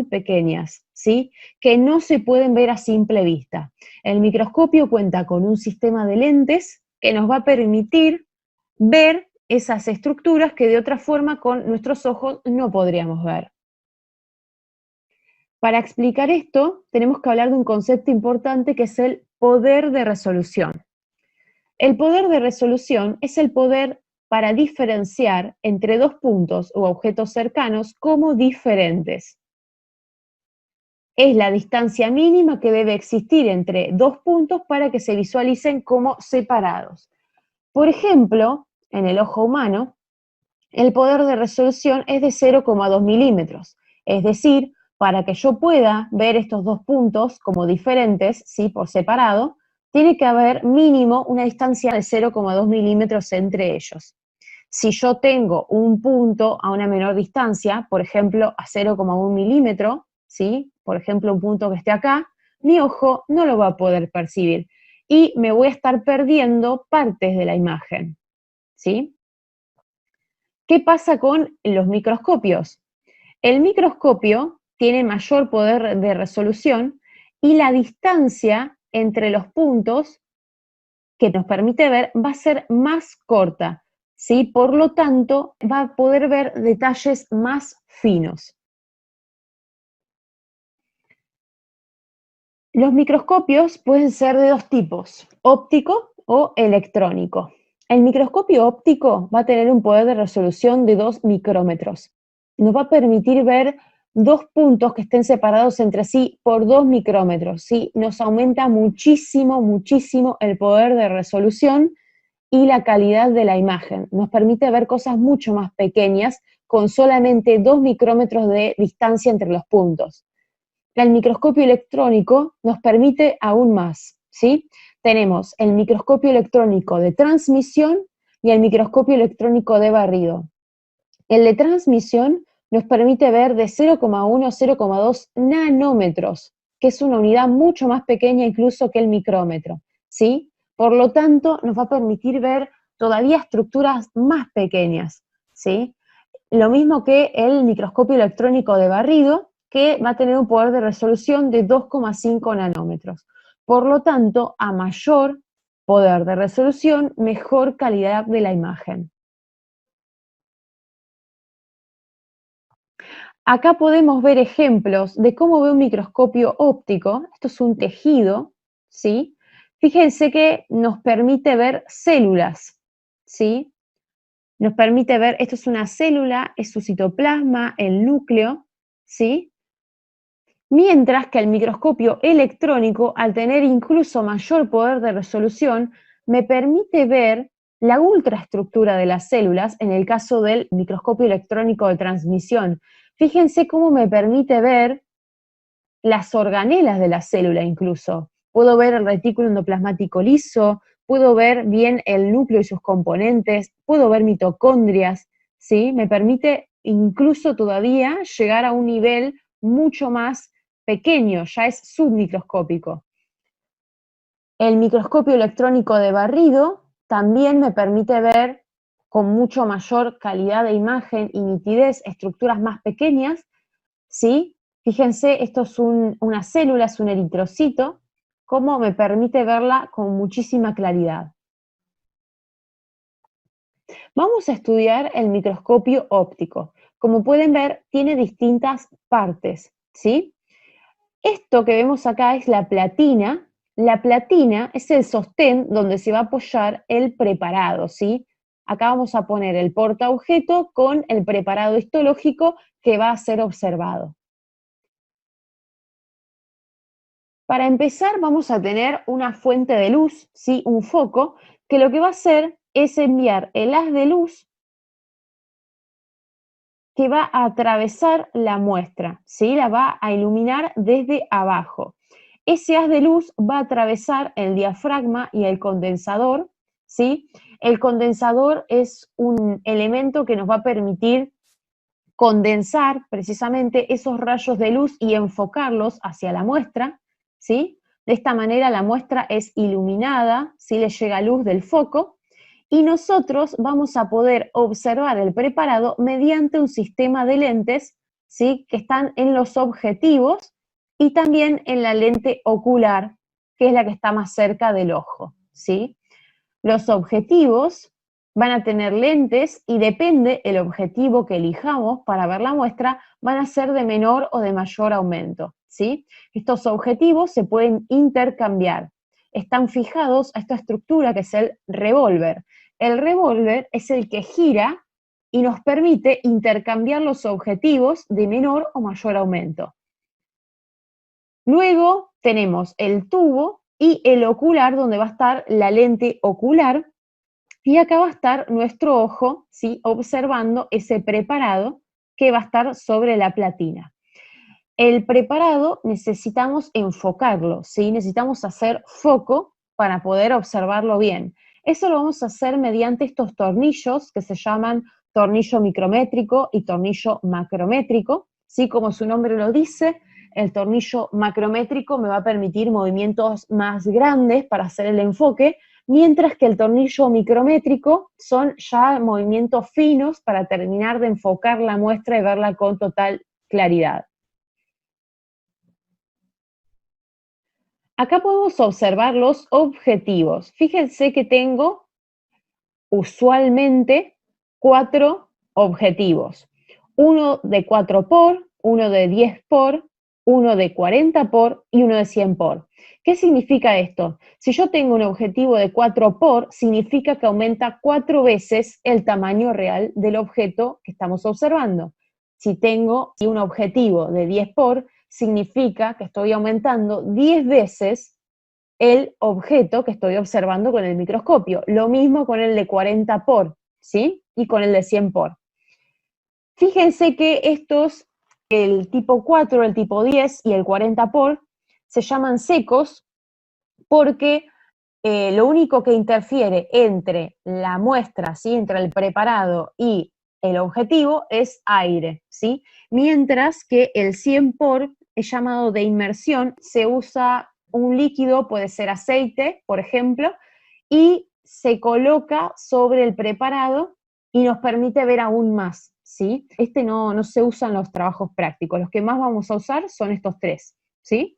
muy pequeñas, ¿sí? Que no se pueden ver a simple vista. El microscopio cuenta con un sistema de lentes que nos va a permitir ver esas estructuras que de otra forma con nuestros ojos no podríamos ver. Para explicar esto, tenemos que hablar de un concepto importante que es el poder de resolución. El poder de resolución es el poder para diferenciar entre dos puntos o objetos cercanos como diferentes. Es la distancia mínima que debe existir entre dos puntos para que se visualicen como separados. Por ejemplo, en el ojo humano, el poder de resolución es de 0,2 milímetros. Es decir, para que yo pueda ver estos dos puntos como diferentes, ¿sí? Por separado, tiene que haber mínimo una distancia de 0,2 milímetros entre ellos. Si yo tengo un punto a una menor distancia, por ejemplo, a 0,1 milímetro, ¿sí? Por ejemplo, un punto que esté acá, mi ojo no lo va a poder percibir y me voy a estar perdiendo partes de la imagen, ¿sí? ¿Qué pasa con los microscopios? El microscopio tiene mayor poder de resolución y la distancia entre los puntos que nos permite ver va a ser más corta, ¿sí? Por lo tanto, va a poder ver detalles más finos. Los microscopios pueden ser de dos tipos, óptico o electrónico. El microscopio óptico va a tener un poder de resolución de 2 micrómetros. Nos va a permitir ver dos puntos que estén separados entre sí por 2 micrómetros, ¿sí? Nos aumenta muchísimo, muchísimo el poder de resolución y la calidad de la imagen. Nos permite ver cosas mucho más pequeñas con solamente 2 micrómetros de distancia entre los puntos. El microscopio electrónico nos permite aún más, ¿sí? Tenemos el microscopio electrónico de transmisión y el microscopio electrónico de barrido. El de transmisión nos permite ver de 0,1 a 0,2 nanómetros, que es una unidad mucho más pequeña incluso que el micrómetro, ¿sí? Por lo tanto, nos va a permitir ver todavía estructuras más pequeñas, ¿sí? Lo mismo que el microscopio electrónico de barrido, que va a tener un poder de resolución de 2,5 nanómetros. Por lo tanto, a mayor poder de resolución, mejor calidad de la imagen. Acá podemos ver ejemplos de cómo ve un microscopio óptico. Esto es un tejido, ¿sí? Fíjense que nos permite ver células, ¿sí? Nos permite ver, esto es una célula, es su citoplasma, el núcleo, ¿sí? Mientras que el microscopio electrónico, al tener incluso mayor poder de resolución, me permite ver la ultraestructura de las células, en el caso del microscopio electrónico de transmisión. Fíjense cómo me permite ver las organelas de la célula incluso. Puedo ver el retículo endoplasmático liso, puedo ver bien el núcleo y sus componentes, puedo ver mitocondrias, ¿sí? Me permite incluso todavía llegar a un nivel mucho más pequeño, ya es submicroscópico. El microscopio electrónico de barrido también me permite ver con mucho mayor calidad de imagen y nitidez estructuras más pequeñas, ¿sí? Fíjense, esto es una célula, es un eritrocito, cómo me permite verla con muchísima claridad. Vamos a estudiar el microscopio óptico. Como pueden ver, tiene distintas partes, ¿sí? Esto que vemos acá es la platina. La platina es el sostén donde se va a apoyar el preparado, ¿sí? Acá vamos a poner el portaobjeto con el preparado histológico que va a ser observado. Para empezar, vamos a tener una fuente de luz, ¿sí? Un foco, que lo que va a hacer es enviar el haz de luz que va a atravesar la muestra, ¿sí? La va a iluminar desde abajo. Ese haz de luz va a atravesar el diafragma y el condensador, ¿sí? El condensador es un elemento que nos va a permitir condensar precisamente esos rayos de luz y enfocarlos hacia la muestra, ¿sí? De esta manera la muestra es iluminada, ¿sí? Le llega luz del foco, y nosotros vamos a poder observar el preparado mediante un sistema de lentes, ¿sí? Que están en los objetivos y también en la lente ocular, que es la que está más cerca del ojo, ¿sí? Los objetivos van a tener lentes y depende el objetivo que elijamos para ver la muestra, van a ser de menor o de mayor aumento, ¿sí? Estos objetivos se pueden intercambiar. Están fijados a esta estructura que es el revólver. El revólver es el que gira y nos permite intercambiar los objetivos de menor o mayor aumento. Luego tenemos el tubo y el ocular, donde va a estar la lente ocular, y acá va a estar nuestro ojo, ¿sí? Observando ese preparado que va a estar sobre la platina. El preparado necesitamos enfocarlo, ¿sí? Necesitamos hacer foco para poder observarlo bien. Eso lo vamos a hacer mediante estos tornillos que se llaman tornillo micrométrico y tornillo macrométrico, ¿sí? Como su nombre lo dice, el tornillo macrométrico me va a permitir movimientos más grandes para hacer el enfoque, mientras que el tornillo micrométrico son ya movimientos finos para terminar de enfocar la muestra y verla con total claridad. Acá podemos observar los objetivos. Fíjense que tengo usualmente 4 objetivos. Uno de 4 por, uno de 10 por, uno de 40 por y uno de 100 por. ¿Qué significa esto? Si yo tengo un objetivo de 4 por, significa que aumenta 4 veces el tamaño real del objeto que estamos observando. Si tengo un objetivo de 10 por, significa que estoy aumentando 10 veces el objeto que estoy observando con el microscopio. Lo mismo con el de 40 por, ¿sí? Y con el de 100 por. Fíjense que estos, el tipo 4, el tipo 10 y el 40 por, se llaman secos porque lo único que interfiere entre la muestra, ¿sí? Entre el preparado y el objetivo es aire, ¿sí? Mientras que el 100 por es llamado de inmersión, se usa un líquido, puede ser aceite, por ejemplo, y se coloca sobre el preparado y nos permite ver aún más, ¿sí? Este no se usa en los trabajos prácticos, los que más vamos a usar son estos tres, ¿sí?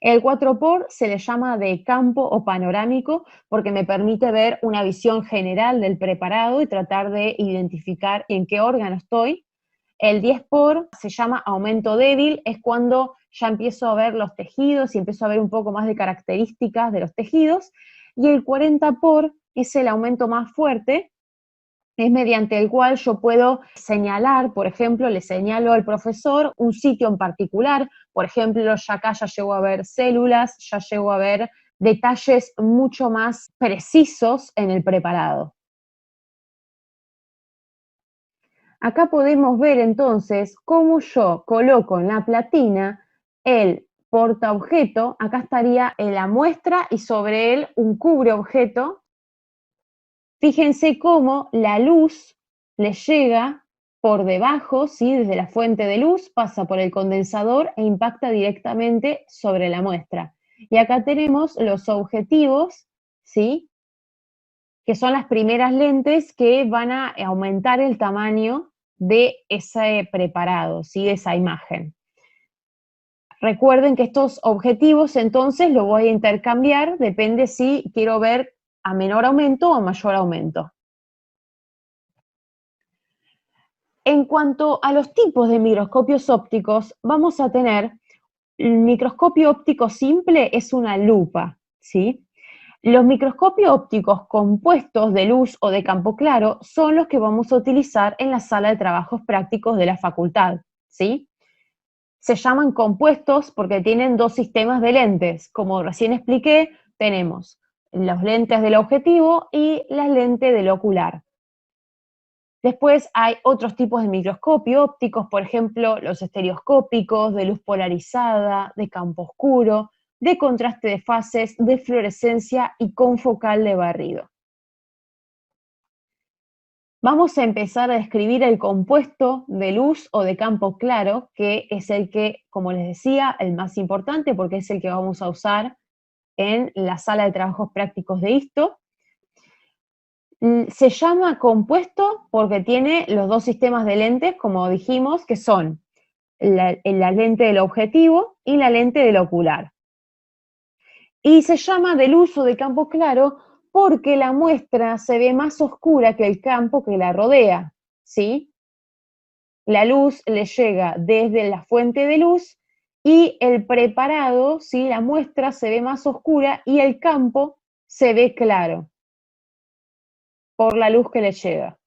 El 4 por se le llama de campo o panorámico porque me permite ver una visión general del preparado y tratar de identificar en qué órgano estoy. El 10 por se llama aumento débil, es cuando ya empiezo a ver los tejidos y empiezo a ver un poco más de características de los tejidos. Y el 40 por es el aumento más fuerte, es mediante el cual yo puedo señalar, por ejemplo, le señalo al profesor un sitio en particular, por ejemplo, ya acá ya llego a ver células, ya llego a ver detalles mucho más precisos en el preparado. Acá podemos ver entonces cómo yo coloco en la platina el portaobjeto, acá estaría en la muestra y sobre él un cubreobjeto. Fíjense cómo la luz le llega por debajo, ¿sí? Desde la fuente de luz, pasa por el condensador e impacta directamente sobre la muestra. Y acá tenemos los objetivos, ¿sí? Que son las primeras lentes que van a aumentar el tamaño de ese preparado, ¿sí? De esa imagen. Recuerden que estos objetivos entonces los voy a intercambiar, depende si quiero ver a menor aumento o mayor aumento. En cuanto a los tipos de microscopios ópticos, vamos a tener el microscopio óptico simple es una lupa, ¿sí? Los microscopios ópticos compuestos de luz o de campo claro son los que vamos a utilizar en la sala de trabajos prácticos de la facultad, ¿sí? Se llaman compuestos porque tienen dos sistemas de lentes. Como recién expliqué, tenemos los lentes del objetivo y las lentes del ocular. Después hay otros tipos de microscopio ópticos, por ejemplo, los estereoscópicos, de luz polarizada, de campo oscuro, de contraste de fases, de fluorescencia y confocal de barrido. Vamos a empezar a describir el compuesto de luz o de campo claro, que es el que, como les decía, el más importante porque es el que vamos a usar en la sala de trabajos prácticos de ISTO. Se llama compuesto porque tiene los dos sistemas de lentes, como dijimos, que son la lente del objetivo y la lente del ocular. Y se llama de luz o de campo claro porque la muestra se ve más oscura que el campo que la rodea, ¿sí? La luz le llega desde la fuente de luz y el preparado, ¿sí? La muestra se ve más oscura y el campo se ve claro por la luz que le llega.